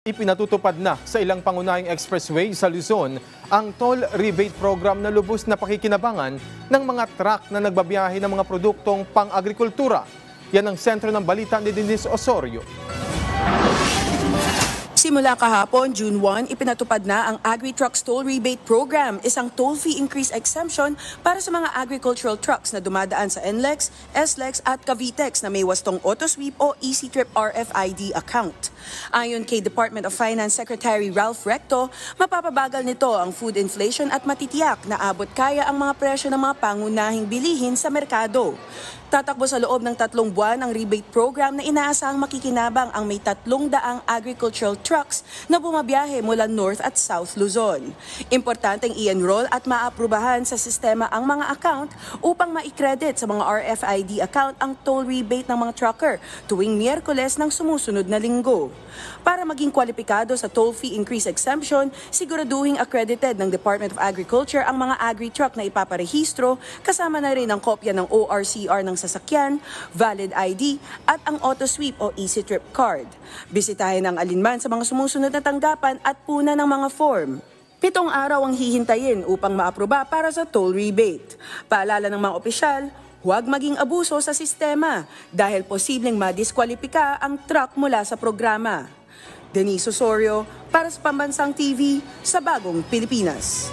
Ipinatutupad na sa ilang pangunahing expressway sa Luzon ang toll rebate program na lubos na pakikinabangan ng mga truck na nagbabiyahe ng mga produktong pang-agrikultura. Yan ang sentro ng balita ni Denise Osorio. Simula kahapon, June 1, ipinatupad na ang Agri-Trucks Toll Rebate Program, isang toll fee increase exemption para sa mga agricultural trucks na dumadaan sa NLEX, SLEX at Cavitex na may wastong AutoSweep o EasyTrip RFID account. Ayon kay Department of Finance Secretary Ralph Recto, mapapabagal nito ang food inflation at matitiyak na abot kaya ang mga presyo ng mga pangunahing bilihin sa merkado. Tatakbo sa loob ng 3 buwan ang rebate program na inaasahang makikinabang ang may 300 agricultural trucks na bumabiyahe mula North at South Luzon. Importanteng i-enroll at maaprubahan sa sistema ang mga account upang ma-credit sa mga RFID account ang toll rebate ng mga trucker tuwing Miyerkules ng sumusunod na linggo. Para maging kwalipikado sa toll fee increase exemption, siguraduhing accredited ng Department of Agriculture ang mga agri-truck na ipaparehistro, kasama na rin ang kopya ng ORCR ng sasakyan, valid ID at ang AutoSweep o EasyTrip card. Bisitahin ang alinman sa mga sumusunod na tanggapan at puna ng mga form. 7 araw ang hihintayin upang maaproba para sa toll rebate. Paalala ng mga opisyal, huwag maging abuso sa sistema dahil posibleng madiskwalipika ang truck mula sa programa. Denise Osorio para sa Pambansang TV sa Bagong Pilipinas.